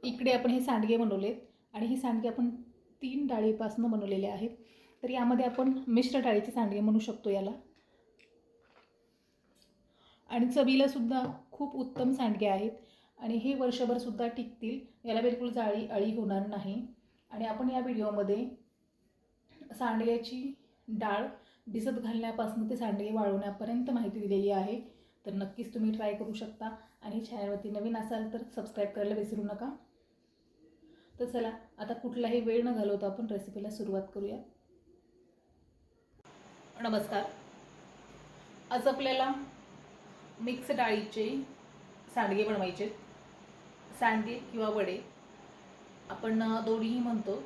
इकडे आपण हे सांडगे बनवलेत आणि हे सांडगे आपण 3 डाळीपासून बनवलेले आहेत. तर यामध्ये आपण मिश्र डाळीचे सांडगे म्हणू शकतो याला. आणि चवीलासुद्धा खूप उत्तम सांडगे आहेत आणि हे वर्षभरसुद्धा टिकतील. याला बिलकुल अळी होणार नाही. आणि आपण या व्हिडिओमध्ये सांडग्याची डाळ भिजत घालण्यापासून ते सांडगे वाळवण्यापर्यंत माहिती दिलेली आहे. तर नक्कीच तुम्ही ट्राय करू शकता आणि चॅनलवरती नवीन असाल तर सबस्क्राईब करायला विसरू नका. तर चला आता कुठलाही वेळ न घालवता आपण रेसिपीला सुरुवात करूया. नमस्कार. आज आपल्याला मिक्स डाळीचे सांडगे बनवायचे. सांडगे किंवा वडे आपण दोन्हीही म्हणतो.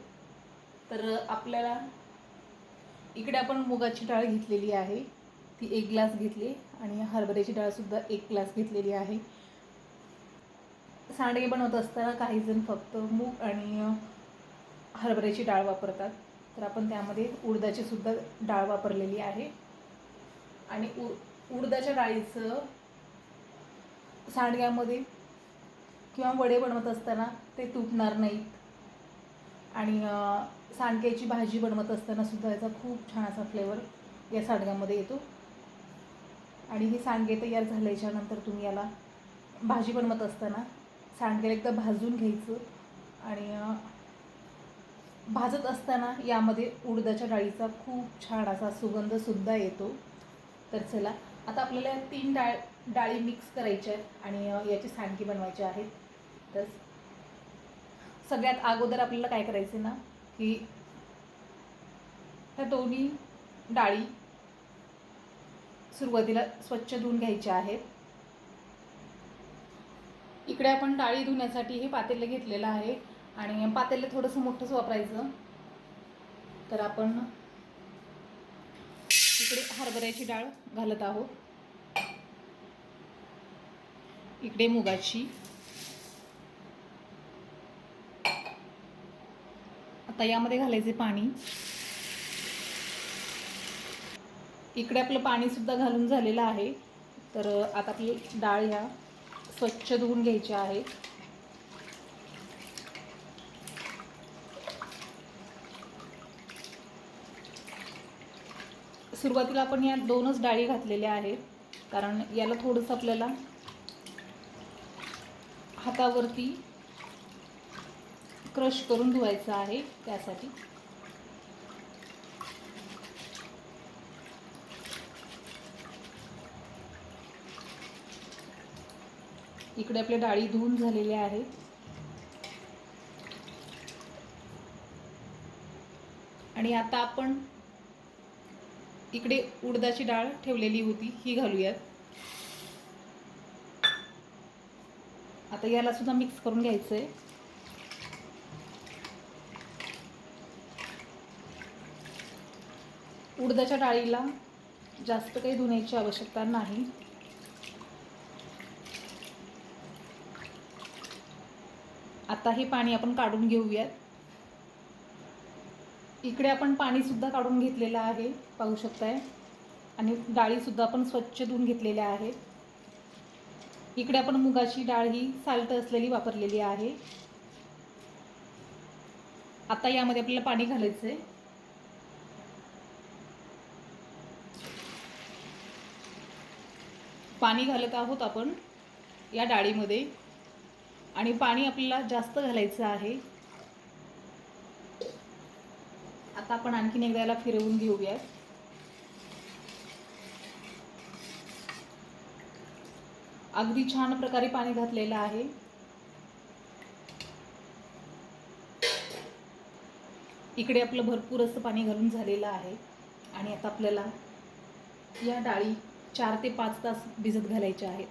तर आपल्याला इकडे आपण मुगाची डाळ घेतलेली आहे, ती 1 ग्लास घेतली आणि हरभऱ्याची डाळसुद्धा 1 ग्लास घेतलेली आहे. सांडगे बनवत असताना काही जण फक्त मूग आणि हरभऱ्याची डाळ वापरतात. तर आपण त्यामध्ये उडदाची सुद्धा डाळ वापरलेली आहे. आणि उडदाच्या डाळीचं सांडग्यामध्ये किंवा वडे बनवत असताना ते तुटणार नाहीत. आणि सांडग्याची भाजी बनवत असताना सुद्धा याचा खूप छान असा फ्लेवर या सांडग्यामध्ये येतो. आणि हे सांडगे तयार झाल्याच्या नंतर तुम्ही याला भाजी बनवत असताना सांडग्याला एकदा भाजून घ्यायचं आणि भाजत असताना यामध्ये उडदाच्या डाळीचा खूप छान असा सुगंधसुद्धा येतो. तर चला आता आपल्याला 3 डाळी मिक्स करायच्या आहेत आणि याची सांडगी बनवायची आहेत. तर सगळ्यात अगोदर आपल्याला काय करायचं ना की ह्या दोन्ही डाळी सुरुवातीला स्वच्छ धुवून घ्यायच्या आहेत. इकडे आपण डाळी धुण्यासाठी हे पातेलं घेतलेलं आहे आणि पातेलं थोडंसं मोठंच वापरायचं. तर आपण इकडे हरभऱ्याची डाळ घालत आहोत, इकडे मुगाची. आता यामध्ये घालायचे पाणी. इकडे आपलं पाणीसुद्धा घालून झालेलं आहे. तर आता आपली डाळ ह्या स्वच्छ धुवून घ्यायच्या आहेत. सुरुवातीला आपण या 2च डाळी घातलेल्या आहेत कारण याला थोडंसं आपल्याला हातावरती क्रश करून धुवायचं आहे. त्यासाठी इकडे आपल्या डाळी धुवून झालेल्या आहेत. आणि आता आपण इकडे उडदाची डाळ ठेवलेली होती ही घालूयात. आता याला सुद्धा मिक्स करून घ्यायचं आहे. उडदाच्या डाळीला जास्त काही धुण्याची आवश्यकता नाही. आता हे पाणी आपण काढून घेऊयात. इकडे आपण पाणीसुद्धा काढून घेतलेलं आहे, पाहू शकताय. आणि डाळीसुद्धा आपण स्वच्छ धुवून घेतलेल्या आहेत. इकडे आपण मुगाची डाळ ही साल्ट असलेली वापरलेली आहे. आता यामध्ये आपल्याला पाणी घालायचं आहे. पाणी घालत आहोत आपण या डाळीमध्ये आणि पाणी आपल्याला जास्त घालायचं आहे. आता आपण आणखीन एकदा याला फिरवून घेऊयात. अगदी छान प्रकारे पाणी घातलेलं आहे. इकडे आपलं भरपूर असं पाणी घालून झालेलं आहे. आणि आता आपल्याला या डाळी 4 ते 5 तास भिजत घालायच्या आहेत.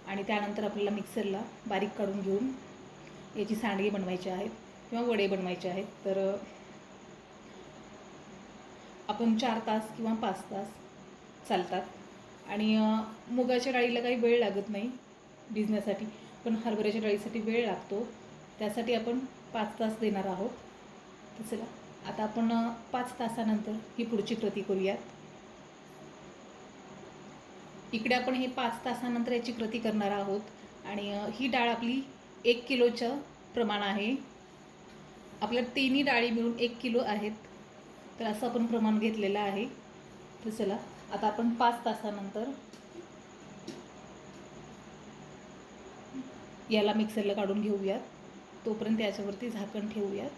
आणि त्यानंतर आपल्याला मिक्सरला बारीक काढून घेऊन याची सांडगे बनवायचे आहेत किंवा वडे बनवायचे आहेत. तर आपण 4 तास किंवा 5 तास चालतात. आणि मुगाच्या डाळीला काही वेळ लागत नाही भिजण्यासाठी, पण हरभऱ्याच्या डाळीसाठी वेळ लागतो. त्यासाठी आपण 5 तास देणार आहोत. तर चला आता आपण 5 तासानंतर ही पुढची कृती करूयात. इकडे आपण हे 5 तासानंतर याची कृती करणार आहोत. आणि ही डाळ आपली 1 किलोच्या प्रमाण आहे. आपल्या तिन्ही डाळी मिळून 1 किलो आहेत, तर असं आपण प्रमाण घेतलेलं आहे. तर चला आता आपण 5 तासानंतर याला मिक्सरला काढून घेऊयात. तोपर्यंत याच्यावरती झाकण ठेवूयात.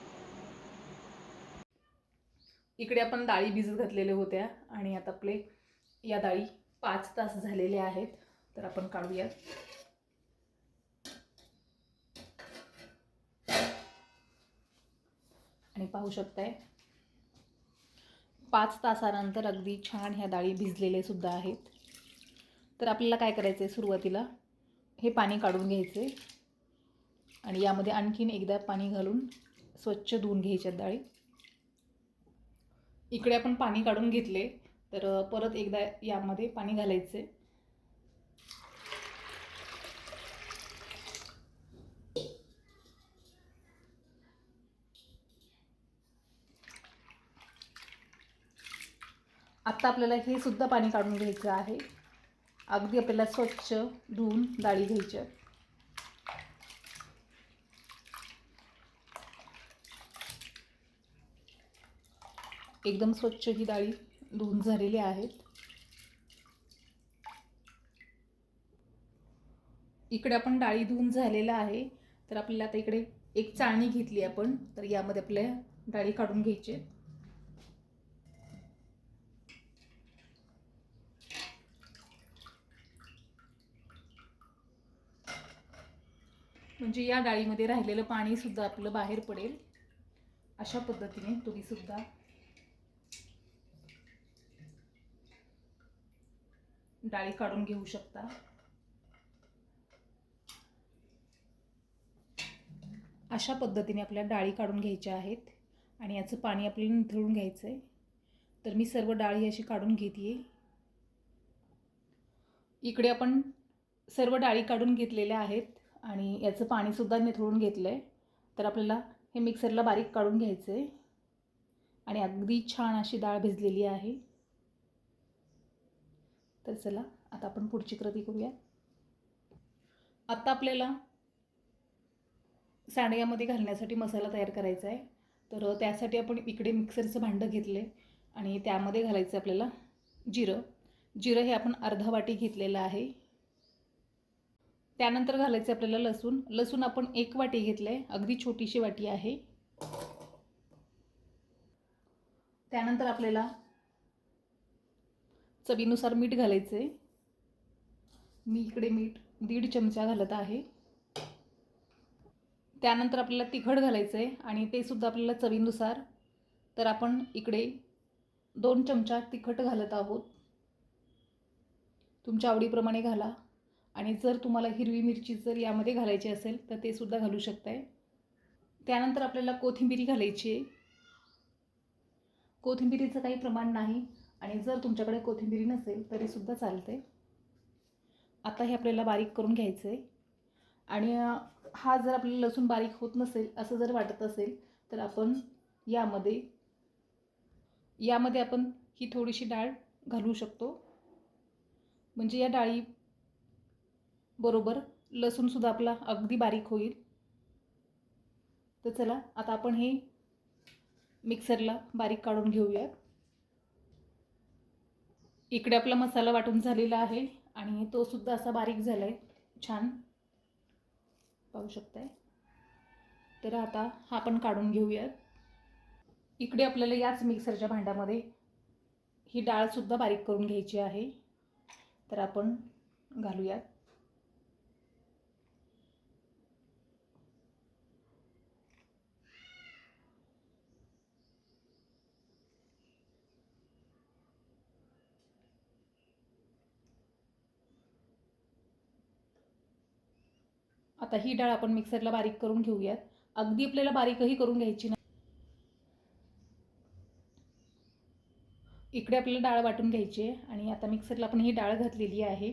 इकडे आपण डाळी भिजत घातलेल्या होत्या आणि आता आपले या डाळी 5 तास झालेले आहेत. तर आपण काढूयात. आणि पाहू शकताय 5 तासानंतर अगदी छान ह्या डाळी भिजलेले सुद्धा आहेत. तर आपल्याला काय करायचं आहे, सुरुवातीला हे पाणी काढून घ्यायचे आणि यामध्ये आणखीन एकदा पाणी घालून स्वच्छ धुवून घ्यायच्या डाळी. इकडे आपण पाणी काढून घेतले, तर परत एकदा यामध्ये पाणी घालायचे. आता आपल्याला हे सुद्धा पाणी काढून घ्यायचं आहे. अगदी आपल्याला स्वच्छ धुवून डाळी घ्यायच्या. एकदम स्वच्छ ही डाळी धुवून झालेली आहेत. इकडे आपण डाळी धुवून झालेला आहे. तर आपल्याला आता इकडे एक चाळणी घेतली आपण, तर यामध्ये आपल्या डाळी काढून घ्यायचे. म्हणजे या डाळीमध्ये राहिलेलं पाणी सुद्धा आपलं बाहेर पडेल. अशा पद्धतीने तुम्ही सुद्धा डाळी काढून घेऊ शकता. अशा पद्धतीने आपल्या डाळी काढून घ्यायच्या आहेत आणि याचं पाणी आपल्याला निथळून घ्यायचं आहे. तर मी सर्व डाळी अशी काढून घेते. इकडे आपण सर्व डाळी काढून घेतलेल्या आहेत आणि याचं पाणीसुद्धा निथळून घेतलं आहे. तर आपल्याला हे मिक्सरला बारीक काढून घ्यायचं आहे आणि अगदी छान अशी डाळ भिजलेली आहे. तर चला आता आपण पुढची कृती करूया. आता आपल्याला सांडग्यामध्ये घालण्यासाठी मसाला तयार करायचा आहे. तर त्यासाठी आपण इकडे मिक्सरचं भांडं घेतलं आहे आणि त्यामध्ये घालायचं आपल्याला जिरं. जिरं हे आपण अर्धा वाटी घेतलेलं आहे. त्यानंतर घालायचं आपल्याला लसूण. लसूण आपण 1 वाटी घेतलं आहे, अगदी छोटीशी वाटी आहे. त्यानंतर आपल्याला चवीनुसार मीठ घालायचं आहे. मी इकडे मीठ 1.5 चमचा घालत आहे. त्यानंतर आपल्याला तिखट घालायचं आहे आणि ते सुद्धा आपल्याला चवीनुसार. तर आपण इकडे 2 चमचा तिखट घालत आहोत. तुमच्या आवडीप्रमाणे घाला आणि जर तुम्हाला हिरवी मिरची जर यामध्ये घालायची असेल तर ते सुद्धा घालू शकताय. त्यानंतर आपल्याला कोथिंबीर घालायची आहे. कोथिंबीरीचं काही प्रमाण नाही आणि जर तुमच्याकडे कोथिंबीर नसेल तरी सुद्धा चालते. आता हे आपल्याला बारीक करून घ्यायचं आहे आणि हा जर आपल्याला लसूण बारीक होत नसेल असं जर वाटत असेल तर आपण यामध्ये आपण ही थोडीशी डाळ घालू शकतो. म्हणजे या डाळी बरोबर लसूणसुद्धा आपला अगदी बारीक होईल. तर चला आता आपण हे मिक्सरला बारीक काढून घेऊयात. इकडे आपला मसाला वाटून झालेला आहे आणि तो सुद्धा असा बारीक झाला आहे, छान पाहू शकताय. तर आता हा आपण काढून घेऊयात. इकडे आपल्याला याच मिक्सरच्या भांड्यामध्ये ही डाळसुद्धा बारीक करून घ्यायची आहे. तर आपण घालूयात. आता ही डाळ आपण मिक्सरला बारीक करून घेऊयात. अगदी आपल्याला बारीकही करून घ्यायची नाही. इकडे आपल्याला डाळ वाटून घ्यायची आहे आणि आता मिक्सरला आपण ही डाळ घातलेली आहे.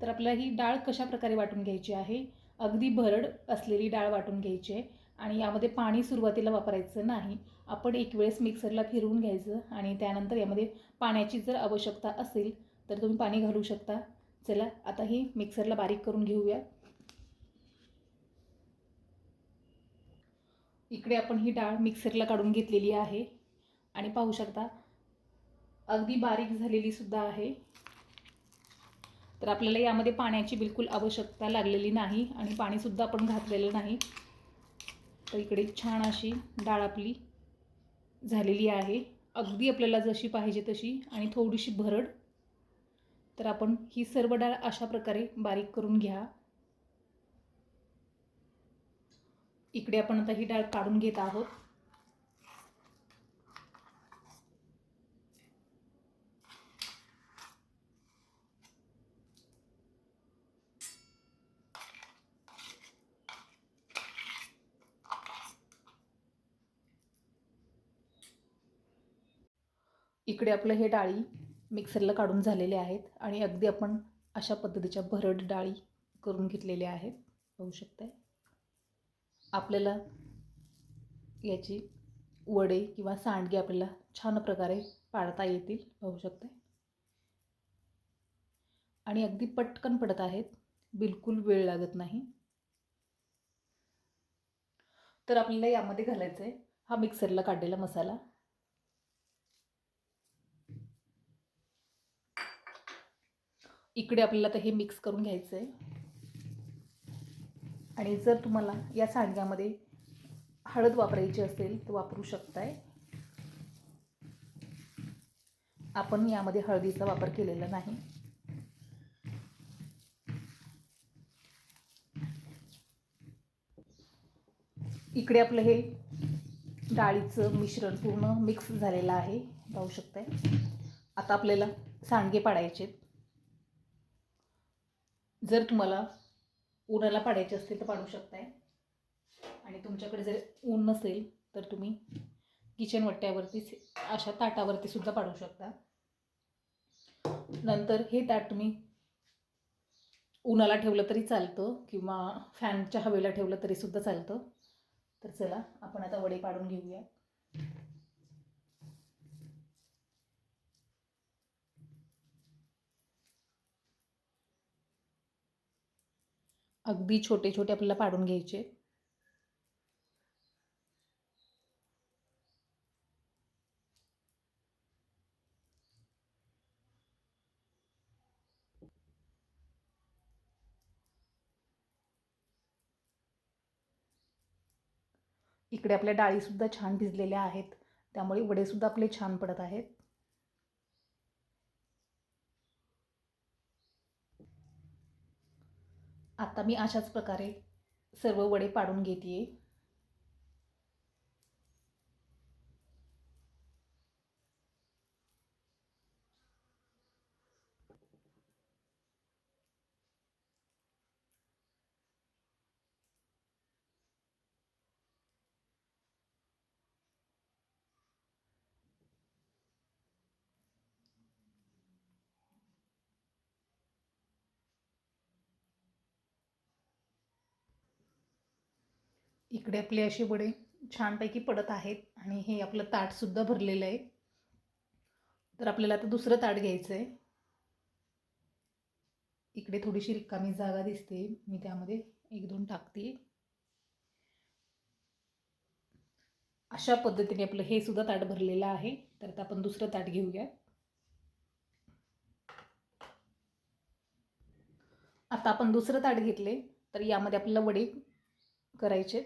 तर आपल्याला ही डाळ कशा प्रकारे वाटून घ्यायची आहे, अगदी भरड असलेली डाळ वाटून घ्यायची आहे आणि यामध्ये पाणी सुरुवातीला वापरायचं नाही. आपण एक वेळेस मिक्सरला फिरवून घ्यायचं आणि त्यानंतर यामध्ये पाण्याची जर आवश्यकता असेल तर तुम्ही पाणी घालू शकता. चला आता ही मिक्सरला बारीक करून घेऊया. इकडे आपण ही डाळ मिक्सरला काढून घेतलेली आहे आणि पाहू शकता अगदी बारीक झालेली सुद्धा आहे. तर आपल्याला यामध्ये पाण्याची बिलकुल आवश्यकता लागलेली नाही आणि पाणीसुद्धा आपण घातलेलं नाही. तर इकडे छान अशी डाळ आपली झालेली आहे, अगदी आपल्याला जशी पाहिजे तशी आणि थोडीशी भरड. तर आपण ही सर्व डाळ अशा प्रकारे बारीक करून घ्या. इकडे आपण आता ही डाळ काढून घेत आहोत. इकडे आपलं हे डाळी मिक्सरला काढून झालेले आहेत आणि अगदी आपण अशा पद्धतीच्या भरड डाळी करून घेतलेल्या आहेत. पाहू शकताय. आपल्याला याची वडे किंवा सांडगे आपल्याला छान प्रकारे पाडता येतील. पाहू शकताय. आणि अगदी पटकन पडत आहेत, बिलकुल वेळ लागत नाही. तर आपल्याला यामध्ये घालायचं आहे हा मिक्सरला काढलेला मसाला. इकडे आपल्याला तर हे मिक्स करून घ्यायचं आहे. आणि जर तुम्हाला या सांडग्यामध्ये हळद वापरायची असेल तर वापरू शकताय. आपण यामध्ये हळदीचा वापर केलेला नाही. इकडे आपलं हे डाळीचं मिश्रण पूर्ण मिक्स झालेलं आहे. पाहू शकताय. आता आपल्याला सांडगे पाडायचे. जर तुम्हाला उन्हाला पाडायचे असतील तर पाडू शकताय आणि तुमच्याकडे जर ऊन नसेल तर तुम्ही किचन वट्ट्यावरती अशा ताटावरती सुद्धा पाडू शकता. नंतर हे ताट तुम्ही उन्हाला ठेवलं तरी चालतं किंवा फॅनच्या हवेला ठेवलं तरी सुद्धा चालतं. तर चला आपण आता वडे पाडून घेऊया. अगदी छोटे छोटे आपल्याला पाडून घ्यायचे. इकडे आपल्या डाळीसुद्धा छान भिजलेल्या आहेत, त्यामुळे वडेसुद्धा आपले छान पडत आहेत. आता मी अशाच प्रकारे सर्व वडे पाडून घेते. इकडे आपले असे वडे छानपैकी पडत आहेत आणि हे आपलं ताटसुद्धा भरलेलं आहे. तर आपल्याला आता दुसरं ताट घ्यायचं आहे. इकडे थोडीशी रिकामी जागा दिसते, मी त्यामध्ये 1-2 टाकते. अशा पद्धतीने आपलं हे सुद्धा ताट भरलेलं आहे. तर आता आपण दुसरं ताट घेऊया. आता आपण दुसरं ताट घेतले तर यामध्ये आपल्याला वडे करायचे.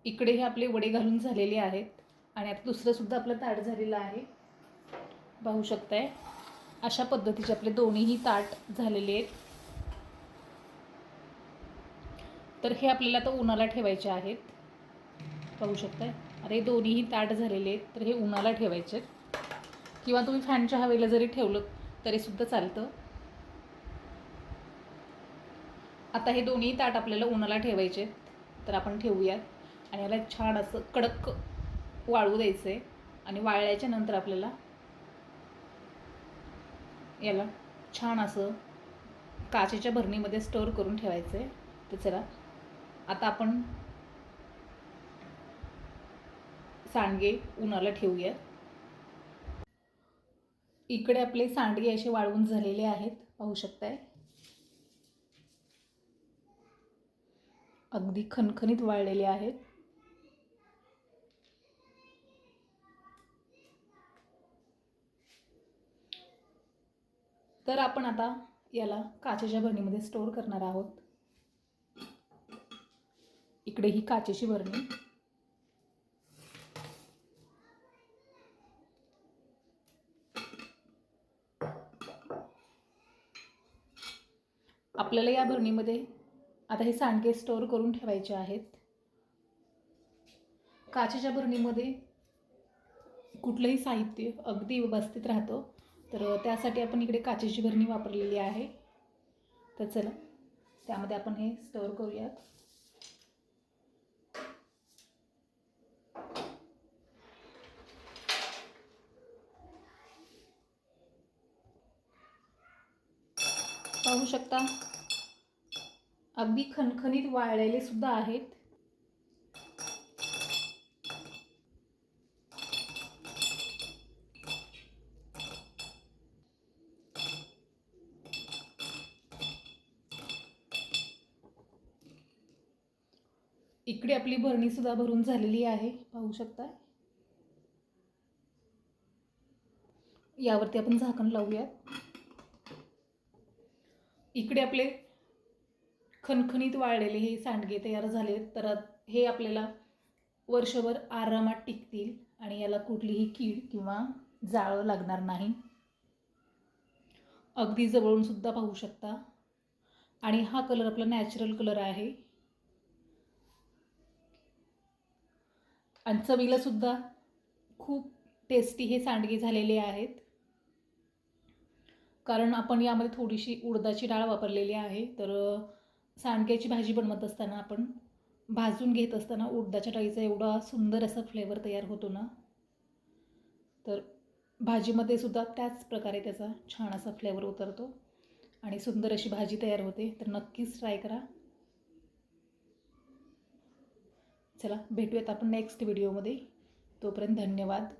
इकडे हे आपले वडे घालून झालेले आहेत आणि आता दुसरं सुद्धा आपलं ताट झालेलं आहे. पाहू शकताय. अशा पद्धतीचे आपले दोन्हीही ताट झालेले आहेत. तर हे आपल्याला आता उन्हाला ठेवायचे आहेत. पाहू शकताय. आता हे दोन्हीही ताट झालेले आहेत, तर हे उन्हाला ठेवायचे किंवा तुम्ही फॅनच्या हवेला जरी ठेवलं तरी सुद्धा चालतं. आता हे दोन्ही ताट आपल्याला उन्हाला ठेवायचे, तर आपण ठेवूयात. आणि याला छान असं कडक वाळू द्यायचं आहे. आणि वाळल्याच्या नंतर आपल्याला याला छान असं काचेच्या भरणीमध्ये स्टोअर करून ठेवायचं आहे. तर चला आता आपण सांडगे उन्हाला ठेवूयात. इकडे आपले सांडगे असे वाळवून झालेले आहेत, पाहू शकताय. अगदी खणखणीत वाळलेले आहेत. तर आपण आता याला काचेच्या भरणीमध्ये स्टोअर करणार आहोत. इकडे ही काचेची भरणी. आपल्याला या भरणीमध्ये आता हे सांडगे स्टोअर करून ठेवायचे आहेत. काचेच्या भरणीमध्ये कुठलंही साहित्य अगदी व्यवस्थित राहतं, तर त्यासाठी आपण इकडे काचेची भरणी वापरलेली आहे. तर चला त्यामध्ये आपण हे स्टोअर करूयात. पाहू शकता अगदी खणखणीत वाळलेले सुद्धा आहेत. इकडे आपली भरणी सुद्धा भरून झालेली आहे, पाहू शकता. यावरती आपण झाकण लावूयात. इकडे आपले खणखणीत वाळलेले हे सांडगे तयार झाले, तर हे आपल्याला वर्षभर आरामात टिकतील आणि याला कुठलीही कीड किंवा जाळं लागणार नाही. अगदी जवळून सुद्धा पाहू शकता. आणि हा कलर आपला नॅचरल कलर आहे. आणि चवीला सुद्धा खूप टेस्टी हे सांडगे झालेले आहेत, कारण आपण यामध्ये थोडीशी उडदाची डाळ वापरलेली आहे. तर सांडग्याची भाजी बनवत असताना आपण भाजून घेत असताना उडदाच्या डाळीचा एवढा सुंदर असा फ्लेवर तयार होतो ना, तर भाजीमध्ये सुद्धा त्याच प्रकारे त्याचा छान असा फ्लेवर उतरतो आणि सुंदर अशी भाजी तयार होते. तर नक्कीच ट्राय करा. चला भेटूयात आपण नेक्स्ट व्हिडिओमध्ये. तोपर्यंत धन्यवाद.